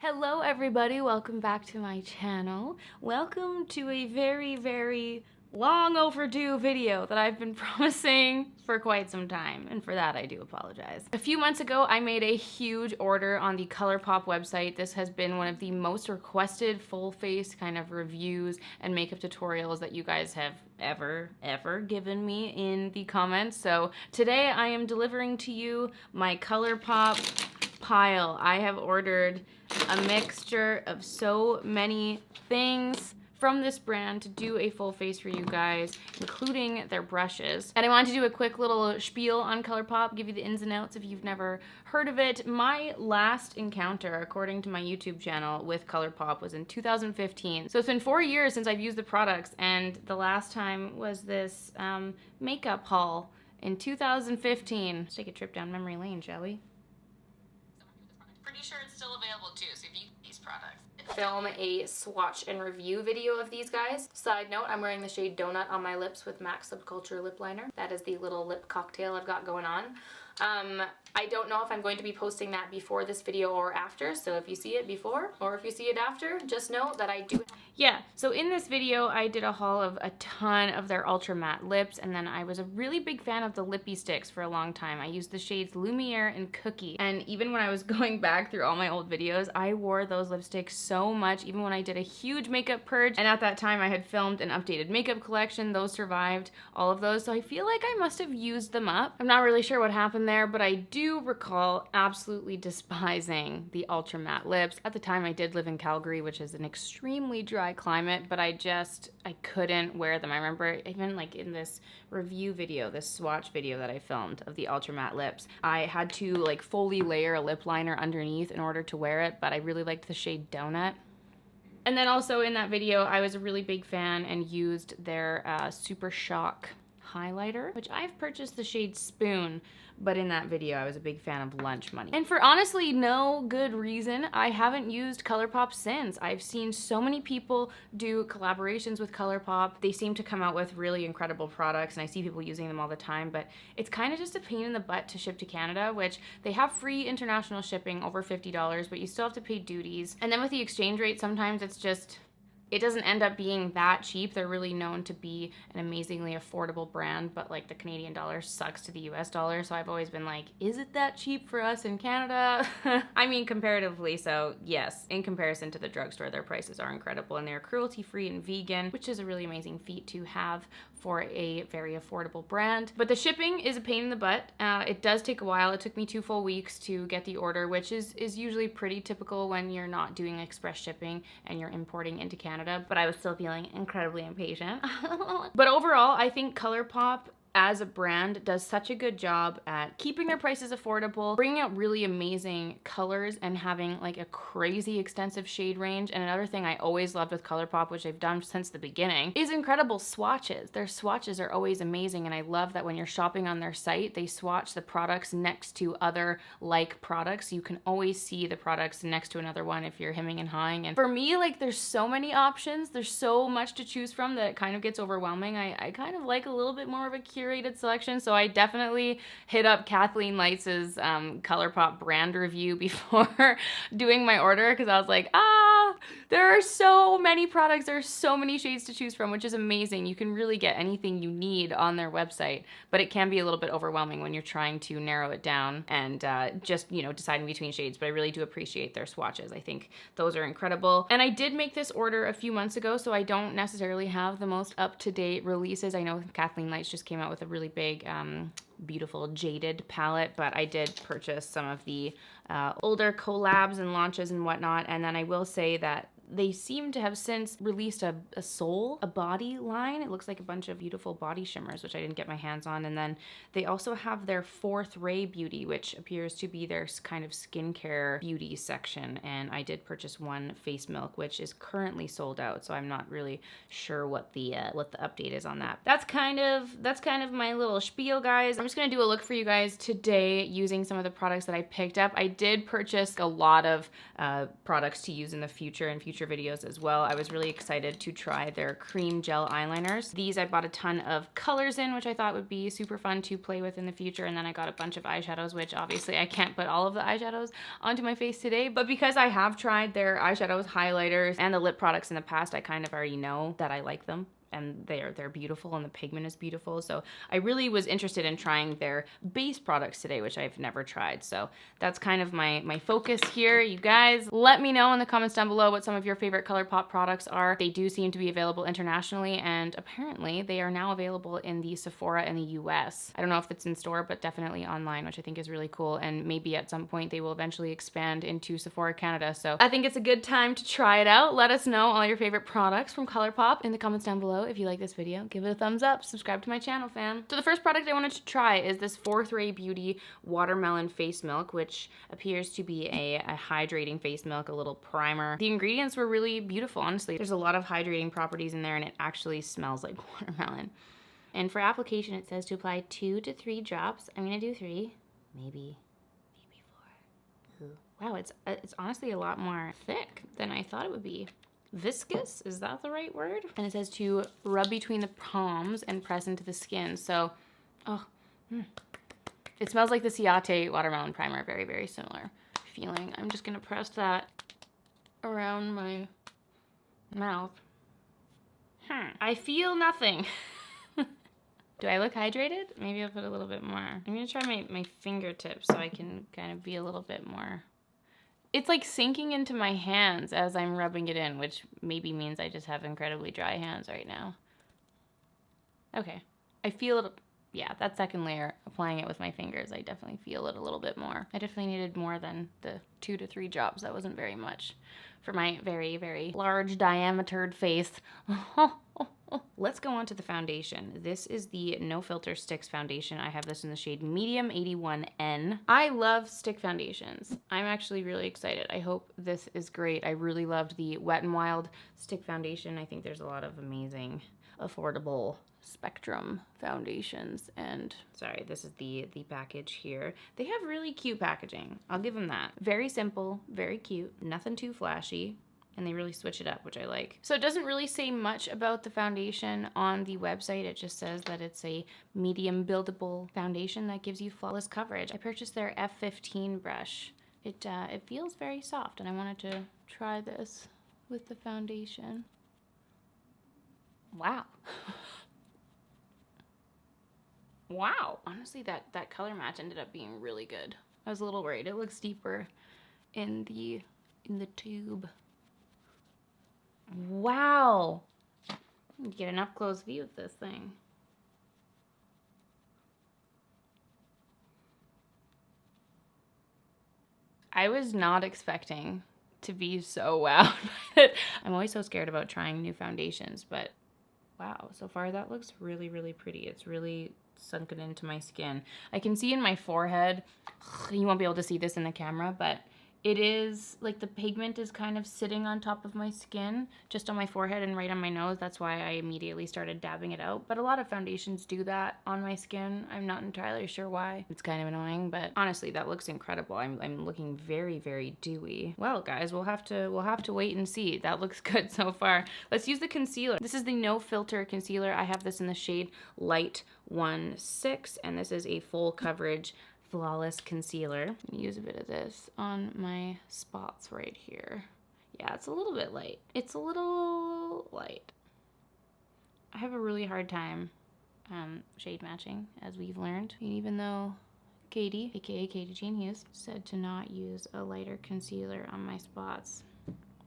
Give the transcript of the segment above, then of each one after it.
Hello everybody, welcome back to my channel. Welcome to a very long overdue video that I've been promising for quite some time, and for that I do apologize. A few months ago I made a huge order on the ColourPop website. This has been one of the most requested full face kind of reviews and makeup tutorials that you guys have ever given me in the comments. So today I am delivering to you my ColourPop pile. I have ordered a mixture of so many things from this brand to do a full face for you guys, including their brushes. And I wanted to do a quick little spiel on ColourPop, give you the ins and outs if you've never heard of it. My last encounter, according to my YouTube channel, with ColourPop was in 2015. So it's been 4 years since I've used the products, and the last time was this makeup haul in 2015. Let's take a trip down memory lane, shall we? Pretty sure it's still available too, so if you these products. Film a swatch and review video of these guys. Side note, I'm wearing the shade Donut on my lips with MAC Subculture lip liner. That is the little lip cocktail I've got going on. I don't know if I'm going to be posting that before this video or after, so if you see it before or if you see it after, just know that I do. Yeah, so in this video I did a haul of a ton of their ultra matte lips, and then I was a really big fan of the lippy sticks for a long time. I used the shades Lumiere and Cookie, and even when I was going back through all my old videos, I wore those lipsticks so much, even when I did a huge makeup purge, and at that time I had filmed an updated makeup collection. Those survived, all of those, so I feel like I must have used them up. I'm not really sure what happened there, but I do recall absolutely despising the ultra matte lips. At the time I did live in Calgary, which is an extremely dry climate, but I couldn't wear them. I remember even like in this review video, this swatch video that I filmed of the ultra matte lips, I had to like fully layer a lip liner underneath in order to wear it, but I really liked the shade Donut. And then also in that video I was a really big fan and used their Super Shock highlighter, which I've purchased the shade Spoon, but in that video I was a big fan of Lunch Money. And for honestly no good reason, I haven't used ColourPop since. I've seen so many people do collaborations with ColourPop. They seem to come out with really incredible products, and I see people using them all the time, but it's kind of just a pain in the butt to ship to Canada, which they have free international shipping over $50, but you still have to pay duties. And then with the exchange rate, sometimes it's just, it doesn't end up being that cheap. They're really known to be an amazingly affordable brand, but like the Canadian dollar sucks to the US dollar, so I've always been like, is it that cheap for us in Canada? I mean, comparatively, so yes, in comparison to the drugstore, their prices are incredible, and they're cruelty-free and vegan, which is a really amazing feat to have for a very affordable brand. But the shipping is a pain in the butt. It does take a while. It took me 2 full weeks to get the order, which is usually pretty typical when you're not doing express shipping and you're importing into Canada, but I was still feeling incredibly impatient. But overall, I think ColourPop as a brand does such a good job at keeping their prices affordable, bringing out really amazing colors, and having like a crazy extensive shade range. And another thing I always loved with ColourPop, which they've done since the beginning, is incredible swatches. Their swatches are always amazing, and I love that when you're shopping on their site, they swatch the products next to other like products. You can always see the products next to another one if you're hemming and hawing. And for me, like, there's so many options, there's so much to choose from that it kind of gets overwhelming. I kind of like a little bit more of a curated selection, so I definitely hit up Kathleen Lights' ColourPop brand review before doing my order, because I was like, there are so many products, there are so many shades to choose from, which is amazing. You can really get anything you need on their website, but it can be a little bit overwhelming when you're trying to narrow it down and just, you know, deciding between shades. But I really do appreciate their swatches. I think those are incredible. And I did make this order a few months ago, so I don't necessarily have the most up-to-date releases. I know Kathleen Lights just came out with a really big beautiful Jaded palette, but I did purchase some of the older collabs and launches and whatnot. And then I will say that they seem to have since released a body line. It looks like a bunch of beautiful body shimmers, which I didn't get my hands on. And then they also have their Fourth Ray Beauty, which appears to be their kind of skincare beauty section. And I did purchase one face milk, which is currently sold out, so I'm not really sure what the update is on that. That's kind of my little spiel, guys. I'm just gonna do a look for you guys today using some of the products that I picked up. I did purchase a lot of products to use in the future and future future videos as well. I was really excited to try their cream gel eyeliners. These I bought a ton of colors in, which I thought would be super fun to play with in the future. And then I got a bunch of eyeshadows, which obviously I can't put all of the eyeshadows onto my face today. But because I have tried their eyeshadows, highlighters, and the lip products in the past, I kind of already know that I like them. And they're beautiful and the pigment is beautiful. So I really was interested in trying their base products today, which I've never tried. So that's kind of my focus here. You guys, let me know in the comments down below what some of your favorite ColourPop products are. They do seem to be available internationally, and apparently they are now available in the Sephora in the US. I don't know if it's in store, but definitely online, which I think is really cool. And maybe at some point they will eventually expand into Sephora Canada. So I think it's a good time to try it out. Let us know all your favorite products from ColourPop in the comments down below. If you like this video, give it a thumbs up, subscribe to my channel, fam. So the first product I wanted to try is this Fourth Ray Beauty Watermelon Face Milk, which appears to be a hydrating face milk, a little primer. The ingredients were really beautiful, honestly. There's a lot of hydrating properties in there, and it actually smells like watermelon. And for application, it says to apply 2 to 3 drops. I'm gonna do 3, maybe 4. Ooh. Wow, it's honestly a lot more thick than I thought it would be. Viscous, is that the right word? And it says to rub between the palms and press into the skin. So, it smells like the Ciate watermelon primer. Very, very similar feeling. I'm just gonna press that around my mouth. I feel nothing. Do I look hydrated? Maybe I'll put a little bit more. I'm gonna try my fingertips so I can kind of be a little bit more. It's like sinking into my hands as I'm rubbing it in, which maybe means I just have incredibly dry hands right now. Okay, I feel it. Yeah, that second layer, applying it with my fingers, I definitely feel it a little bit more. I definitely needed more than the 2 to 3 drops. That wasn't very much for my very, very large diametered face. Let's go on to the foundation. This is the No Filter Stix Foundation. I have this in the shade Medium 81N. I love stick foundations. I'm actually really excited. I hope this is great. I really loved the Wet n Wild stick foundation. I think there's a lot of amazing, affordable spectrum foundations. And sorry, this is the package here. They have really cute packaging. I'll give them that. Very simple, very cute, nothing too flashy. And they really switch it up, which I like. So it doesn't really say much about the foundation on the website. It just says that it's a medium buildable foundation that gives you flawless coverage. I purchased their F15 brush. It feels very soft, and I wanted to try this with the foundation. Wow. Wow. Honestly, that color match ended up being really good. I was a little worried. It looks deeper in the tube. Wow. You get an up-close view of this thing. I was not expecting to be so wowed by it. I'm always so scared about trying new foundations, but wow, so far that looks really, really pretty. It's really sunken into my skin. I can see in my forehead, you won't be able to see this in the camera, but it is, like, the pigment is kind of sitting on top of my skin, just on my forehead and right on my nose. That's why I immediately started dabbing it out. But a lot of foundations do that on my skin. I'm not entirely sure why. It's kind of annoying, but honestly, that looks incredible. I'm looking very, very dewy. Well, guys, we'll have to wait and see. That looks good so far. Let's use the concealer. This is the No Filter concealer. I have this in the shade Light 16, and this is a full coverage flawless concealer. I'm gonna use a bit of this on my spots right here. Yeah, it's a little bit light. It's a little light. I have a really hard time shade matching, as we've learned. And even though Katie, aka Katie Jean Hughes, said to not use a lighter concealer on my spots,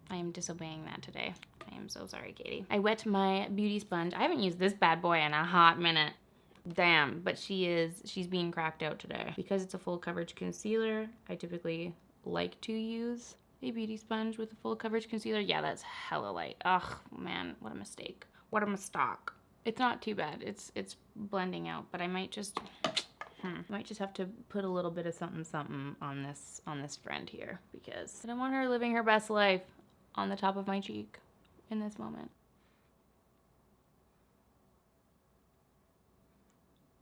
I am disobeying that today. I am so sorry, Katie. I wet my beauty sponge. I haven't used this bad boy in a hot minute. Damn, but she's being cracked out today. Because it's a full coverage concealer, I typically like to use a beauty sponge with a full coverage concealer. Yeah, that's hella light. Ugh, man, what a mistake. What a mistake. It's not too bad. It's blending out, but I might just have to put a little bit of something on this friend here, because I don't want her living her best life on the top of my cheek in this moment.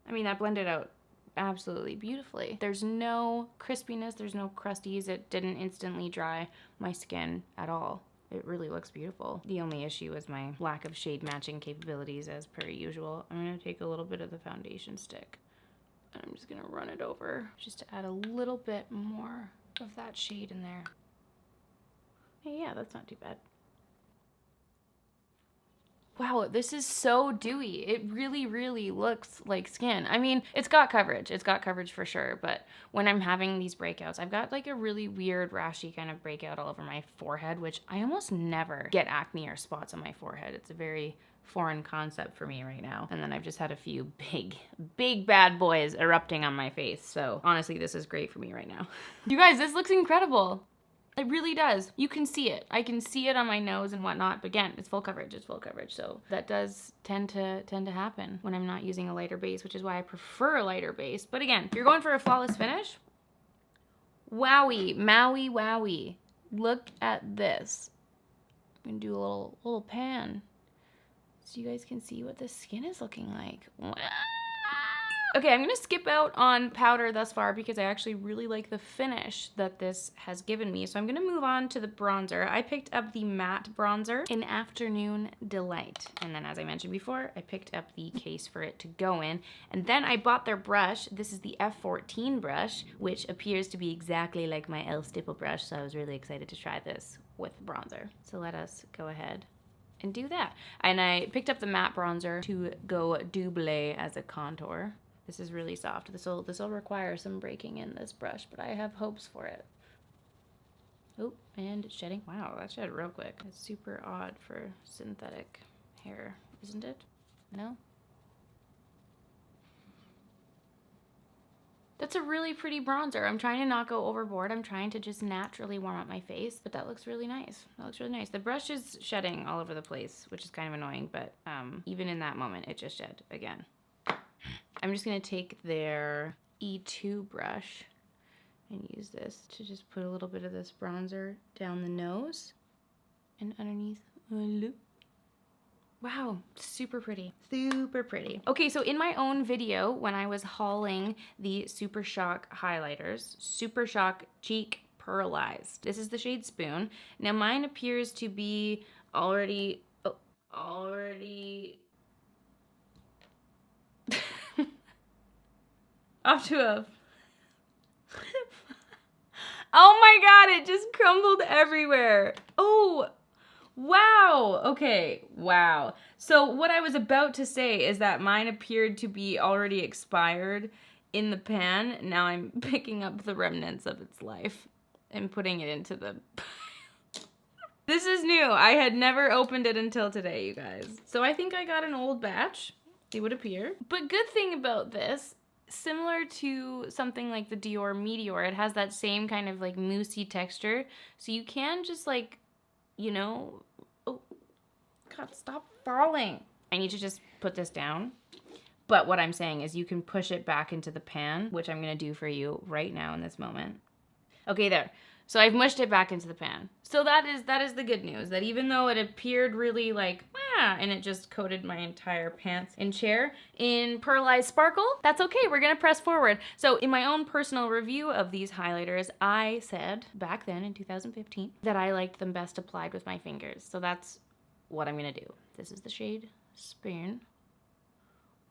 I mean, that blended out absolutely beautifully. There's no crispiness, there's no crusties. It didn't instantly dry my skin at all. it really looks beautiful. The only issue is my lack of shade matching capabilities as per usual. I'm gonna take a little bit of the foundation stick and I'm just gonna run it over just to add a little bit more of that shade in there. Hey, yeah, that's not too bad. Wow, this is so dewy. It really, really looks like skin. I mean, it's got coverage. It's got coverage for sure, but when I'm having these breakouts, I've got like a really weird rashy kind of breakout all over my forehead, which I almost never get acne or spots on my forehead. It's a very foreign concept for me right now. And then I've just had a few big bad boys erupting on my face. So honestly, this is great for me right now. You guys, this looks incredible. It really does. You can see it. I can see it on my nose and whatnot, but again, it's full coverage, it's full coverage. So that does tend to happen when I'm not using a lighter base, which is why I prefer a lighter base. But again, if you're going for a flawless finish, wowie, Maui, wowie. Look at this. I'm gonna do a little pan so you guys can see what the skin is looking like. Wow. Okay, I'm gonna skip out on powder thus far because I actually really like the finish that this has given me. So I'm gonna move on to the bronzer. I picked up the matte bronzer in Afternoon Delight. And then as I mentioned before, I picked up the case for it to go in. And then I bought their brush. This is the F14 brush, which appears to be exactly like my e.l.f. stipple brush. So I was really excited to try this with bronzer. So let us go ahead and do that. And I picked up the matte bronzer to go double as a contour. This is really soft. This will require some breaking in this brush, but I have hopes for it. Oh, and it's shedding. Wow, that shed real quick. It's super odd for synthetic hair, isn't it? No? That's a really pretty bronzer. I'm trying to not go overboard. I'm trying to just naturally warm up my face, but that looks really nice. That looks really nice. The brush is shedding all over the place, which is kind of annoying, but even in that moment, it just shed again. I'm just gonna take their E2 brush and use this to just put a little bit of this bronzer down the nose and underneath my lip. Wow, super pretty, super pretty. Okay, so in my own video, when I was hauling the Super Shock highlighters, Super Shock Cheek Pearlized. This is the shade Spoon. Now mine appears to be already off to a... Oh my god, it just crumbled everywhere. Oh, wow. Okay, wow. So what I was about to say is that mine appeared to be already expired in the pan. Now I'm picking up the remnants of its life and putting it into the... This is new. I had never opened it until today, you guys. So I think I got an old batch, it would appear. But good thing about this, similar to something like the Dior Meteor, it has that same kind of like moussey texture. So you can just like, you know, oh, God, stop falling. I need to just put this down. But what I'm saying is you can push it back into the pan, which I'm gonna do for you right now in this moment. Okay, there. So I've mushed it back into the pan. So that is the good news, that even though it appeared really like, and it just coated my entire pants and chair in pearlized sparkle, that's okay, we're gonna press forward. So in my own personal review of these highlighters, I said back then in 2015 that I liked them best applied with my fingers. So that's what I'm gonna do. This is the shade Spoon,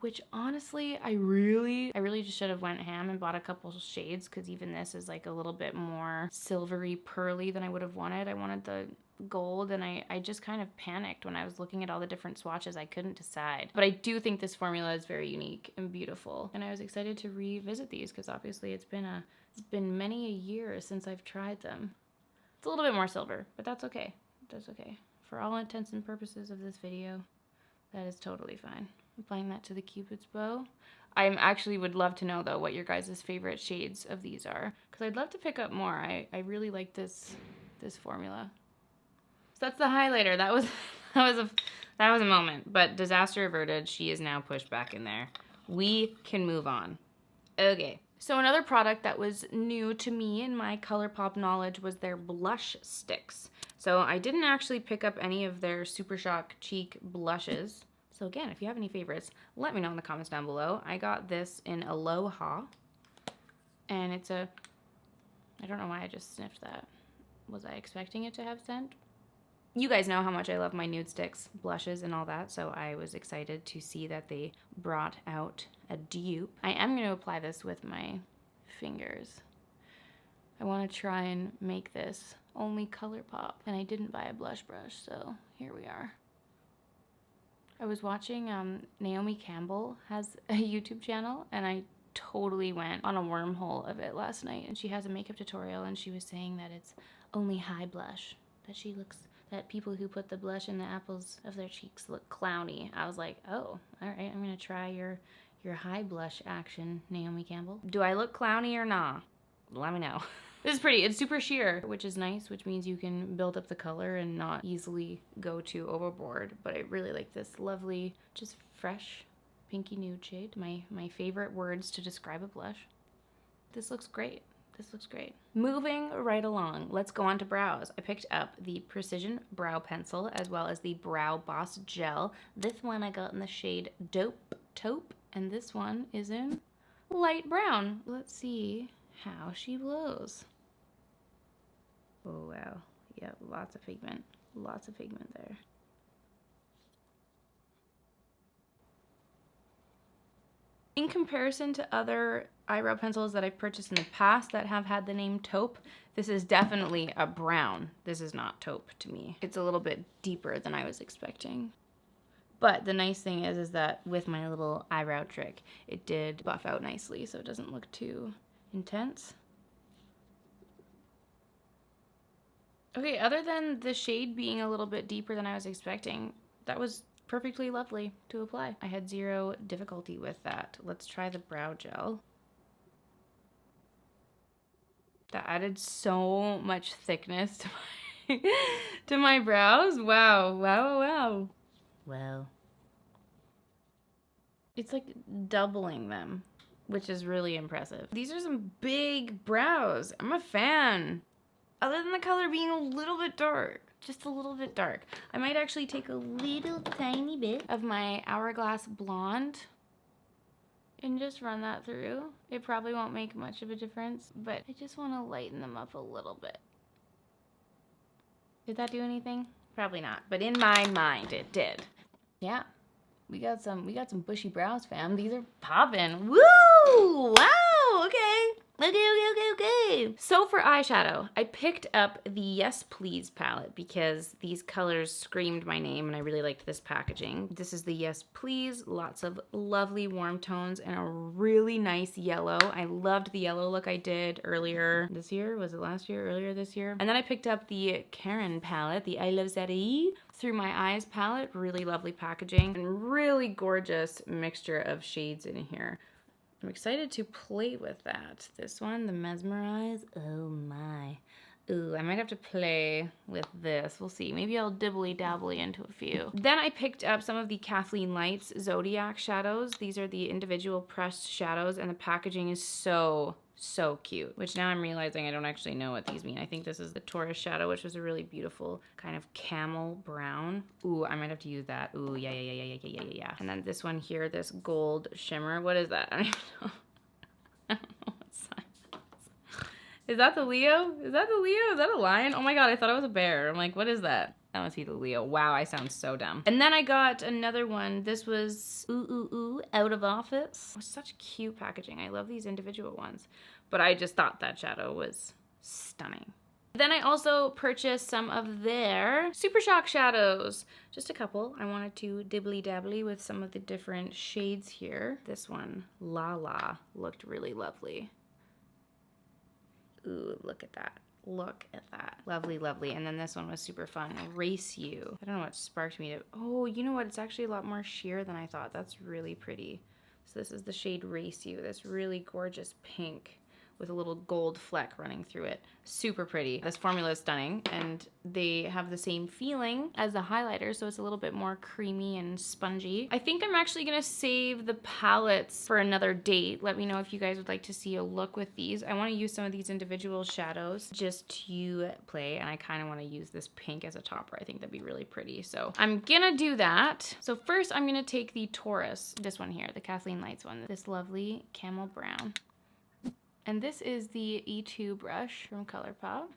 which honestly, I really just should have went ham and bought a couple shades, because even this is like a little bit more silvery pearly than I would have wanted. I wanted the gold, and I just kind of panicked when I was looking at all the different swatches. I couldn't decide. But I do think this formula is very unique and beautiful, and I was excited to revisit these because obviously it's been many a year since I've tried them. It's a little bit more silver, but that's okay. That's okay. For all intents and purposes of this video, that is totally fine. Applying that to the Cupid's bow. I actually would love to know though what your guys' favorite shades of these are, because I'd love to pick up more. I really like this formula. So that's the highlighter. That was a moment, but disaster averted. She is now pushed back in there. We can move on. Okay. So another product that was new to me in my ColourPop knowledge was their blush sticks. So I didn't actually pick up any of their Super Shock cheek blushes. So again, if you have any favorites, let me know in the comments down below. I got this in Aloha, and it's I don't know why I just sniffed that. Was I expecting it to have scent? You guys know how much I love my nude sticks, blushes, and all that, so I was excited to see that they brought out a dupe. I am going to apply this with my fingers. I want to try and make this only ColourPop, and I didn't buy a blush brush, so here we are. I was watching, Naomi Campbell has a YouTube channel, and I totally went on a wormhole of it last night, and she has a makeup tutorial, and she was saying that it's only high blush, that people who put the blush in the apples of their cheeks look clowny. I was like, oh, all right, I'm gonna try your high blush action, Naomi Campbell. Do I look clowny or not? Let me know. This is pretty. It's super sheer, which is nice, which means you can build up the color and not easily go to Overboard. But I really like this lovely, just fresh, pinky nude shade. My favorite words to describe a blush. This looks great. This looks great. Moving right along, let's go on to brows. I picked up the Precision Brow Pencil as well as the Brow Boss Gel. This one I got in the shade Taupe, and this one is in light brown. Let's see how she blows. Oh wow, yeah, lots of pigment there. In comparison to other eyebrow pencils that I've purchased in the past that have had the name Taupe, this is definitely a brown. This is not Taupe to me. It's a little bit deeper than I was expecting. But the nice thing is that with my little eyebrow trick, it did buff out nicely so it doesn't look too intense. Okay, other than the shade being a little bit deeper than I was expecting, that was perfectly lovely to apply. I had zero difficulty with that. Let's try the brow gel. That added so much thickness to my brows. Wow, wow, wow. Wow. It's like doubling them, which is really impressive. These are some big brows. I'm a fan. Other than the color being a little bit dark, just a little bit dark. I might actually take a little tiny bit of my Hourglass Blonde and just run that through. It probably won't make much of a difference, but I just want to lighten them up a little bit. Did that do anything? Probably not, but in my mind it did. Yeah, we got some bushy brows, fam. These are popping. Woo! Wow, okay. Okay. So for eyeshadow, I picked up the Yes Please palette because these colors screamed my name and I really liked this packaging. This is the Yes Please, lots of lovely warm tones and a really nice yellow. I loved the yellow look I did earlier this year. Was it last year? Earlier this year? And then I picked up the Karen palette, the iluvsarahii Through My Eyes palette. Really lovely packaging and really gorgeous mixture of shades in here. I'm excited to play with that. This one, the Mesmerize. Oh my. Ooh, I might have to play with this. We'll see. Maybe I'll dibbly-dabbly into a few. Then I picked up some of the Kathleen Lights Zodiac shadows. These are the individual pressed shadows, and the packaging is so cute. Which now I'm realizing I don't actually know what these mean. I think this is the Taurus shadow, which was a really beautiful kind of camel brown. Ooh, I might have to use that. Ooh, yeah. And then this one here, this gold shimmer. What is that? I don't even know. I don't know what sign that is. Is that the Leo? Is that the Leo? Is that a lion? Oh my god, I thought it was a bear. I'm like, what is that? That must be the Leo. Wow, I sound so dumb. And then I got another one. This was Out of Office. Oh, such cute packaging. I love these individual ones. But I just thought that shadow was stunning. Then I also purchased some of their Super Shock shadows. Just a couple. I wanted to dibbly-dabbly with some of the different shades here. This one, La La, looked really lovely. Ooh, look at that. Look at that. Lovely, lovely. And then this one was super fun. Race You. I don't know what sparked me to... Oh, you know what? It's actually a lot more sheer than I thought. That's really pretty. So this is the shade Race You. This really gorgeous pink with a little gold fleck running through it. Super pretty. This formula is stunning, and they have the same feeling as the highlighter, so it's a little bit more creamy and spongy. I think I'm actually gonna save the palettes for another date. Let me know if you guys would like to see a look with these. I wanna use some of these individual shadows just to play, and I kinda wanna use this pink as a topper. I think that'd be really pretty, so I'm gonna do that. So first I'm gonna take the Taurus, this one here, the Kathleen Lights one, this lovely camel brown. And this is the E2 brush from ColourPop.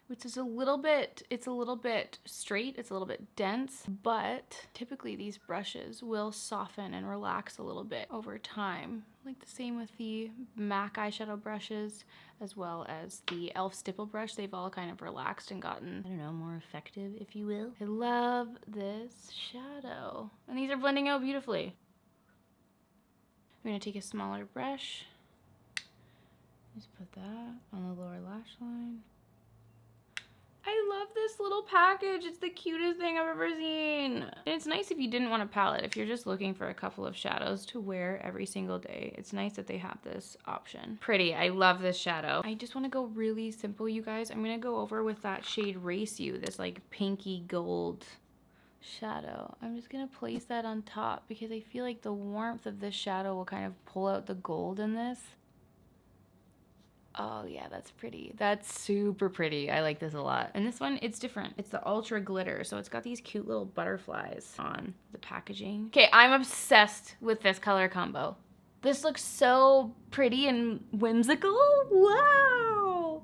which is it's a little bit straight, it's a little bit dense, but typically these brushes will soften and relax a little bit over time. Like the same with the MAC eyeshadow brushes, as well as the e.l.f. stipple brush. They've all kind of relaxed and gotten, I don't know, more effective, if you will. I love this shadow. And these are blending out beautifully. I'm gonna take a smaller brush. Just put that on the lower lash line. I love this little package. It's the cutest thing I've ever seen. And it's nice if you didn't want a palette. If you're just looking for a couple of shadows to wear every single day, it's nice that they have this option. Pretty. I love this shadow. I just want to go really simple, you guys. I'm going to go over with that shade Race You, this like pinky gold shadow. I'm just going to place that on top because I feel like the warmth of this shadow will kind of pull out the gold in this. Oh yeah, that's pretty. That's super pretty. I like this a lot. And this one, it's different. It's the Ultra Glitter. So it's got these cute little butterflies on the packaging. Okay, I'm obsessed with this color combo. This looks so pretty and whimsical. Wow.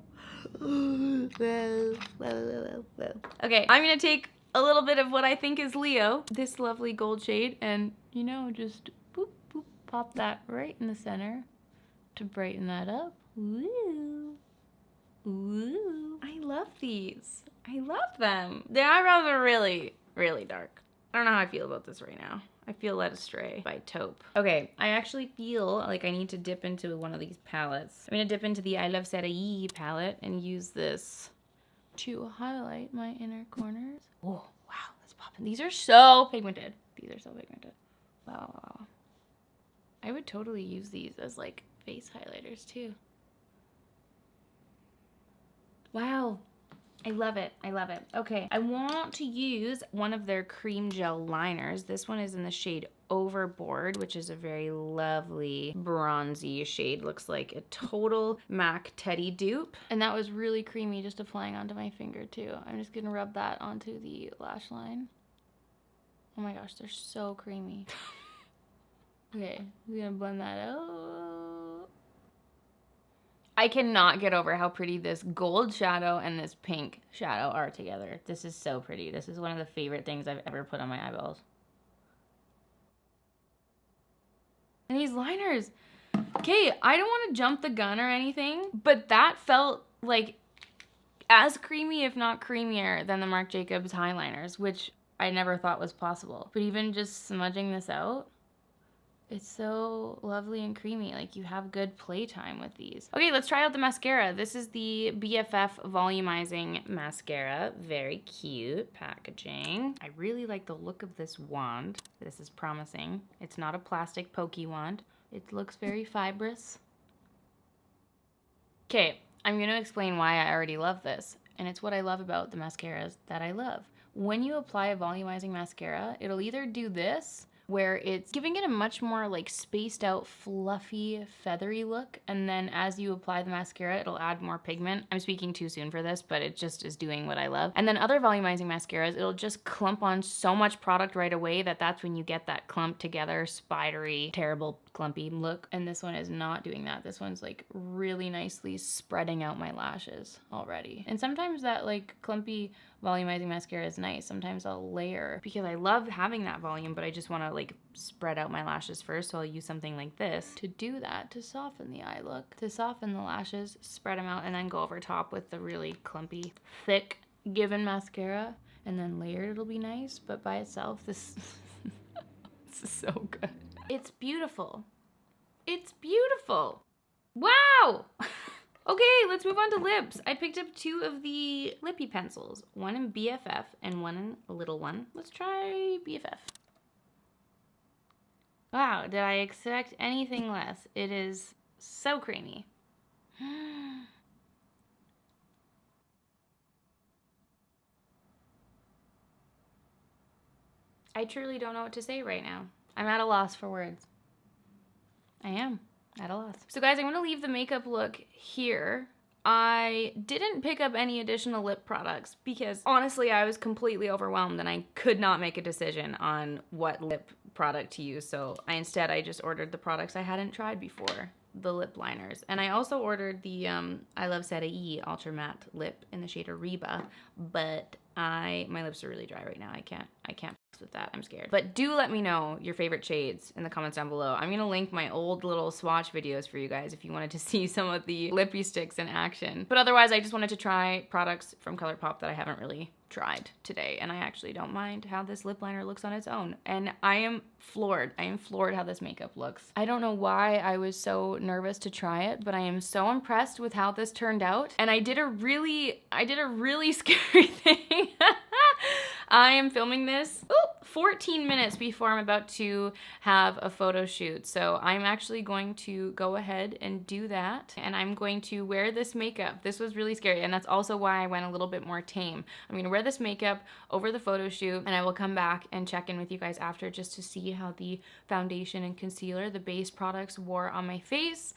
Okay, I'm gonna take a little bit of what I think is Leo, this lovely gold shade, and you know, just boop, boop, pop that right in the center to brighten that up. Ooh. Ooh. I love these. I love them. The eyebrows are really, really dark. I don't know how I feel about this right now. I feel led astray by Taupe. Okay, I actually feel like I need to dip into one of these palettes. I'm gonna dip into the iluvsarahii palette and use this to highlight my inner corners. Oh, wow, that's popping. These are so pigmented. These are so pigmented. Wow. I would totally use these as like face highlighters too. Wow, I love it. I love it. Okay, I want to use one of their cream gel liners. This one is in the shade Overboard, which is a very lovely bronzy shade. Looks like a total MAC Teddy dupe. And that was really creamy, just applying onto my finger too. I'm just gonna rub that onto the lash line. Oh my gosh, they're so creamy. Okay, I'm gonna blend that out. I cannot get over how pretty this gold shadow and this pink shadow are together. This is so pretty. This is one of the favorite things I've ever put on my eyeballs. And these liners. Okay, I don't want to jump the gun or anything, but that felt like as creamy, if not creamier, than the Marc Jacobs highliners, which I never thought was possible. But even just smudging this out, it's so lovely and creamy. Like, you have good playtime with these. Okay, let's try out the mascara. This is the BFF Volumizing Mascara. Very cute packaging. I really like the look of this wand. This is promising. It's not a plastic pokey wand. It looks very fibrous. Okay, I'm gonna explain why I already love this. And it's what I love about the mascaras that I love. When you apply a volumizing mascara, it'll either do this, where it's giving it a much more like spaced out, fluffy, feathery look. And then as you apply the mascara, it'll add more pigment. I'm speaking too soon for this, but it just is doing what I love. And then other volumizing mascaras, it'll just clump on so much product right away that's when you get that clump together, spidery, terrible, clumpy look. And this one is not doing that. This one's like really nicely spreading out my lashes already. And sometimes that like clumpy volumizing mascara is nice. Sometimes I'll layer because I love having that volume, but I just want to like spread out my lashes first. So I'll use something like this to do that, to soften the eye look, to soften the lashes, spread them out, and then go over top with the really clumpy, thick Given mascara. And then layered, it'll be nice. But by itself, this is so good. It's beautiful. It's beautiful. Wow! Okay, let's move on to lips. I picked up 2 of the lippy pencils. One in BFF and one in a little one. Let's try BFF. Wow, did I expect anything less? It is so creamy. I truly don't know what to say right now. I'm at a loss for words. I am at a loss. So guys, I'm gonna leave the makeup look here. I didn't pick up any additional lip products because honestly, I was completely overwhelmed and I could not make a decision on what lip product to use. So instead, I just ordered the products I hadn't tried before. the lip liners. And I also ordered the iluvsarahii Ultra Matte Lip in the shade Ariba, but my lips are really dry right now. I can't with that. I'm scared. But do let me know your favorite shades in the comments down below. I'm gonna link my old little swatch videos for you guys if you wanted to see some of the lippy sticks in action. But otherwise, I just wanted to try products from ColourPop that I haven't really tried today, and I actually don't mind how this lip liner looks on its own. And I am floored. I am floored how this makeup looks. I don't know why I was so nervous to try it, but I am so impressed with how this turned out. And I did a really scary thing. I am filming this 14 minutes before I'm about to have a photo shoot. So I'm actually going to go ahead and do that. And I'm going to wear this makeup. This was really scary. And that's also why I went a little bit more tame. I'm gonna wear this makeup over the photo shoot, and I will come back and check in with you guys after just to see how the foundation and concealer, the base products, wore on my face.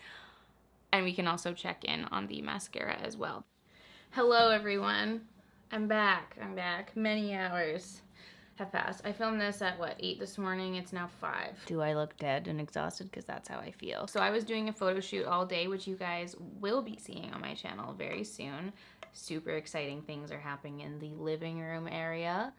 And we can also check in on the mascara as well. Hello everyone. I'm back. Many hours have passed. I filmed this at what, 8 this morning? It's now 5. Do I look dead and exhausted? Because that's how I feel. So I was doing a photo shoot all day, which you guys will be seeing on my channel very soon. Super exciting things are happening in the living room area.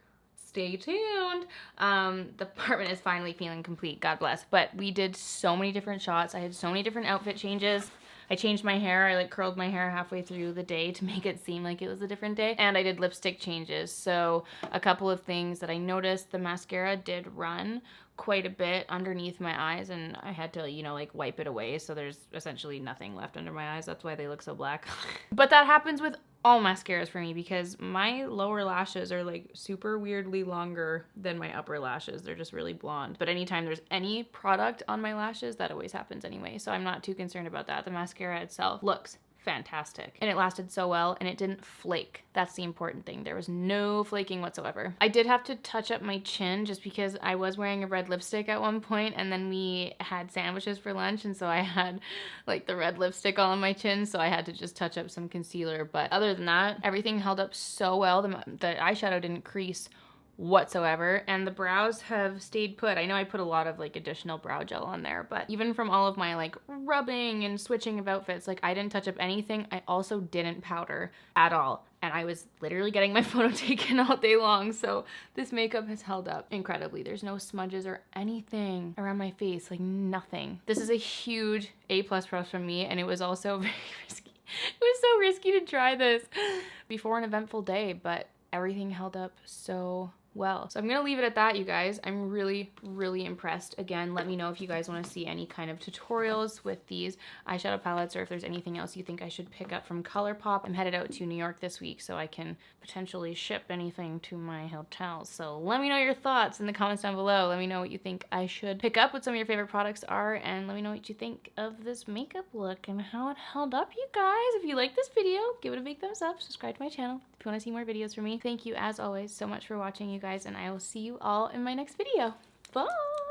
Stay tuned. The apartment is finally feeling complete, God bless. But we did so many different shots. I had so many different outfit changes. I changed my hair. I like curled my hair halfway through the day to make it seem like it was a different day. And I did lipstick changes. So a couple of things that I noticed, the mascara did run quite a bit underneath my eyes, and I had to, you know, like wipe it away. So there's essentially nothing left under my eyes. That's why they look so black. But that happens with all mascaras for me because my lower lashes are like super weirdly longer than my upper lashes. They're just really blonde. But anytime there's any product on my lashes, that always happens anyway. So I'm not too concerned about that. The mascara itself looks fantastic, and it lasted so well, and it didn't flake. That's the important thing. There was no flaking whatsoever. I did have to touch up my chin just because I was wearing a red lipstick at one point, and then we had sandwiches for lunch, and so I had like the red lipstick all on my chin, so I had to just touch up some concealer. But other than that, everything held up so well. The eyeshadow didn't crease whatsoever, and the brows have stayed put. I know I put a lot of like additional brow gel on there, but even from all of my like rubbing and switching of outfits, like I didn't touch up anything. I also didn't powder at all, and I was literally getting my photo taken all day long. So this makeup has held up incredibly. There's no smudges or anything around my face, like nothing. This is a huge A+ from me, and it was also very risky. It was so risky to try this before an eventful day, but everything held up so well. So I'm gonna leave it at that, you guys. I'm really impressed. Again, let me know if you guys want to see any kind of tutorials with these eyeshadow palettes, or if there's anything else you think I should pick up from ColourPop. I'm headed out to New York this week, so I can potentially ship anything to my hotel. So let me know your thoughts in the comments down below. Let me know what you think I should pick up, what some of your favorite products are, and let me know what you think of this makeup look and how it held up, you guys. If you like this video, give it a big thumbs up, subscribe to my channel if you want to see more videos from me. Thank you as always so much for watching, you guys, and I will see you all in my next video. Bye!